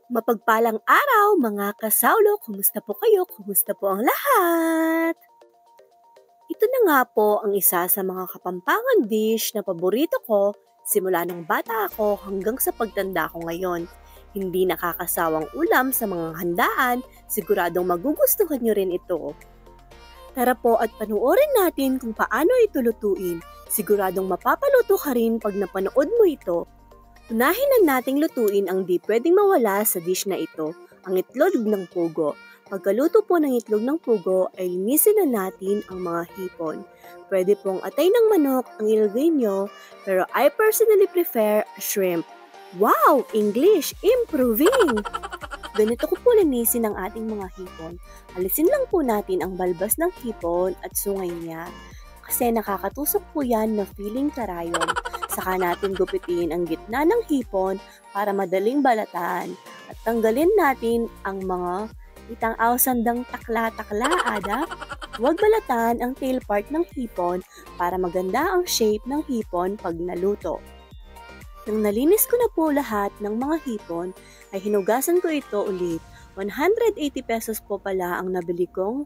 Mapagpalang araw mga kasawlo, kumusta po kayo? Kumusta po ang lahat? Ito na nga po ang isa sa mga kapampangan dish na paborito ko simula nung bata ako hanggang sa pagtanda ko ngayon. Hindi nakakasawang ulam sa mga handaan, siguradong magugustuhan nyo rin ito. Tara po at panuorin natin kung paano ito lutuin. Siguradong mapapaluto ka rin pag napanood mo ito. Unahin na nating lutuin ang di pwedeng mawala sa dish na ito, ang itlog ng pugo. Pagkaluto po ng itlog ng pugo ay linisin na natin ang mga hipon. Pwede pong atay ng manok ang ilagay nyo, pero I personally prefer shrimp. Wow! English! Improving! Ganito ko po linisin ang ating mga hipon. Alisin lang po natin ang balbas ng hipon at sungay niya. Kasi nakakatusok po yan na feeling karayom. Saka natin gupitin ang gitna ng hipon para madaling balatan. At tanggalin natin ang mga itang-awsandang takla-takla, ada. Huwag balatan ang tail part ng hipon para maganda ang shape ng hipon pag naluto. Nang nalinis ko na po lahat ng mga hipon, ay hinugasan ko ito ulit. 180 pesos po pala ang nabili kong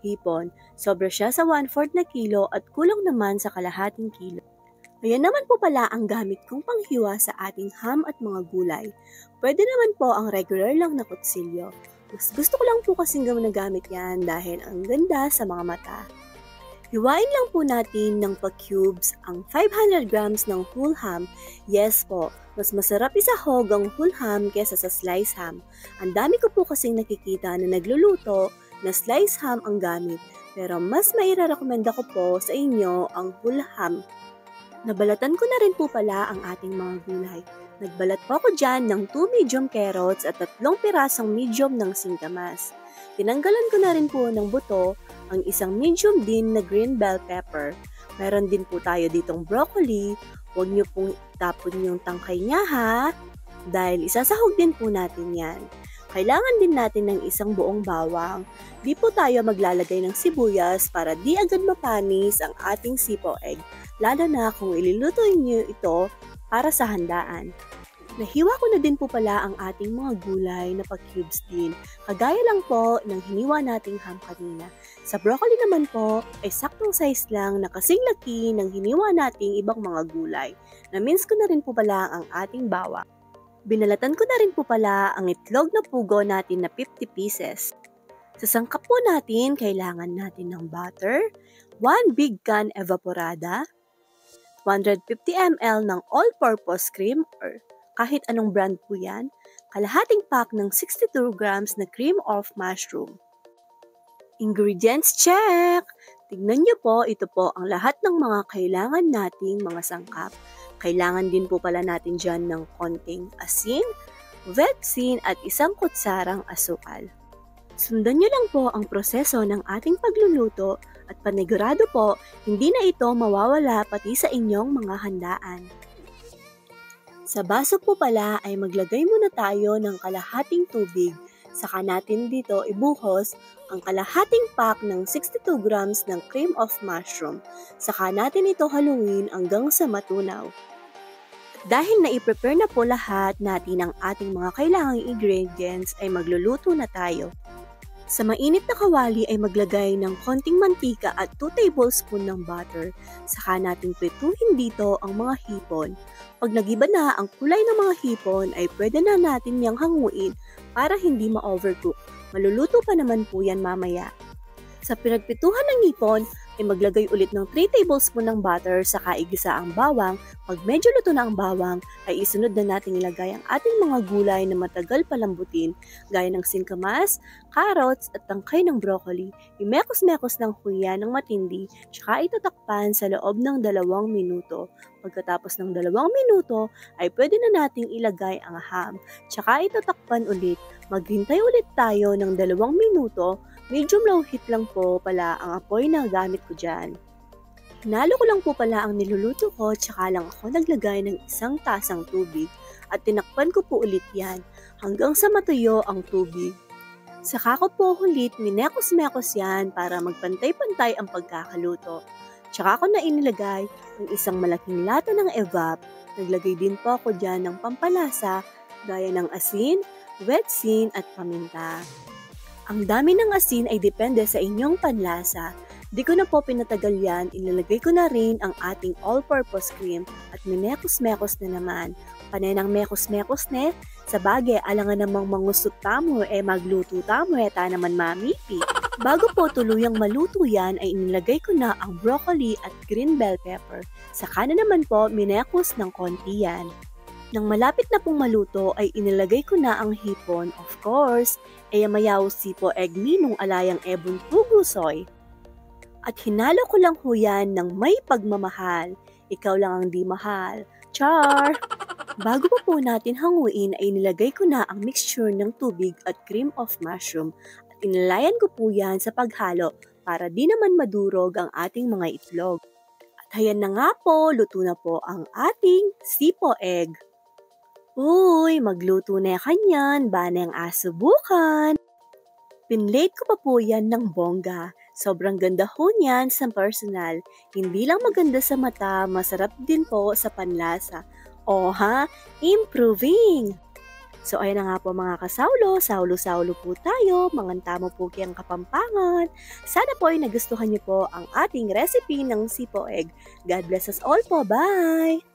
hipon. Sobra siya sa 1/4 na kilo at kulang naman sa kalahating kilo. Ayan naman po pala ang gamit kong panghiwa sa ating ham at mga gulay. Pwede naman po ang regular lang na kutsilyo. Mas gusto ko lang po kasing ginagamit yan dahil ang ganda sa mga mata. Hiwain lang po natin ng pa-cubes ang 500 grams ng whole ham. Yes po, mas masarap isahog ang whole ham kesa sa slice ham. Ang dami ko po kasing nakikita na nagluluto na slice ham ang gamit, pero mas mairarekomenda ko po sa inyo ang whole ham. Nabalatan ko na rin po pala ang ating mga gulay. Nagbalat po ako dyan ng 2 medium carrots at 3 pirasong medium ng singkamas. Tinanggalan ko na rin po ng buto ang isang medium din na green bell pepper. Meron din po tayo ditong broccoli. Huwag niyo pong itapon yung tangkay niya ha, dahil isasahog din po natin yan. Kailangan din natin ng isang buong bawang. Di po tayo maglalagay ng sibuyas para di agad mapanis ang ating sipo egg, lalo na kung ilulutuin niyo ito para sa handaan. Nahiwa ko na din po pala ang ating mga gulay na pa-cubes din, kagaya lang po ng hiniwa nating ham kanina. Sa broccoli naman po ay saktong size lang na kasing laki ng hiniwa nating ibang mga gulay. Na-mince ko na rin po pala ang ating bawang. Binalatan ko na rin po pala ang itlog na pugo natin na 50 pieces. Sa sangkap po natin, kailangan natin ng butter, 1 big can evaporada, 150 ml ng all-purpose cream or kahit anong brand po yan, kalahating pack ng 62 grams na cream of mushroom. Ingredients check! Tignan niyo po, ito po ang lahat ng mga kailangan nating mga sangkap. Kailangan din po pala natin dyan ng konting asin, vetsin at isang kutsarang asukal. Sundan niyo lang po ang proseso ng ating pagluluto at panigurado po, hindi na ito mawawala pati sa inyong mga handaan. Sa baso po pala ay maglagay muna tayo ng kalahating tubig. Saka natin dito ibuhos ang kalahating pack ng 62 grams ng cream of mushroom. Saka natin ito haluin hanggang sa matunaw. Dahil na-i-prepare na po lahat natin ang ating mga kailangang ingredients ay magluluto na tayo. Sa mainit na kawali ay maglagay ng konting mantika at 2 tablespoon ng butter. Saka natin prituhin dito ang mga hipon. Pag nagiba na ang kulay ng mga hipon ay pwede na natin niyang hanguin para hindi ma-overcook. Maluluto pa naman po yan mamaya. Sa pinagpituhan ng hipon ay maglagay ulit ng 3 tablespoon ng butter saka igisa ang bawang. Pag medyo luto na ang bawang ay isunod na natin ilagay ang ating mga gulay na matagal palambutin gaya ng singkamas, carrots at tangkay ng broccoli. Imekos-mekos ng huya ng matindi tsaka itatakpan sa loob ng 2 minuto. Pagkatapos ng 2 minuto ay pwede na nating ilagay ang ham tsaka itatakpan ulit. Maghintay ulit tayo ng 2 minuto. Medium low heat lang po pala ang apoy na gamit ko dyan. Hinalo ko lang po pala ang niluluto ko tsaka lang ako naglagay ng 1 tasang tubig at tinakpan ko po ulit yan hanggang sa matuyo ang tubig. Saka ko po ulit minekos-mekos yan para magpantay-pantay ang pagkakaluto. Tsaka ko na inilagay ang isang malaking lata ng evap. Naglagay din po ako dyan ng pampalasa gaya ng asin, wetsin at paminta. Ang dami ng asin ay depende sa inyong panlasa. Di ko na po pinatagal yan, ilalagay ko na rin ang ating all-purpose cream at minekos-mekos na naman. Panay ng mekos-mekos ne, sa bagay alangan namang mangusot tamo magluto tamo ta naman mamipi. Bago po tuluyang maluto yan ay inilagay ko na ang broccoli at green bell pepper. Saka na naman po minekos ng konti yan. Nang malapit na pong maluto ay inilagay ko na ang hipon, of course, mayaw sipo egg minong alayang ebon pugusoy. At hinalo ko lang ho yan ng may pagmamahal. Ikaw lang ang di mahal. Char! Bago pa po natin hanguin ay nilagay ko na ang mixture ng tubig at cream of mushroom at inalayan ko po yan sa paghalo para di naman madurog ang ating mga itlog. At hayan na nga po, luto na po ang ating sipo egg. Uy, magluto na kanyan, bana ang aso bukan. Pinlate ko pa po yan ng bongga. Sobrang ganda ho niyan sa personal. Hindi lang maganda sa mata, masarap din po sa panlasa. O ha? Improving! So ayan na nga po mga kasawlo, saulo-saulo po tayo, mangantamo po kayang Kapampangan. Sana po ay nagustuhan niyo po ang ating recipe ng sipo egg. God bless us all po, bye!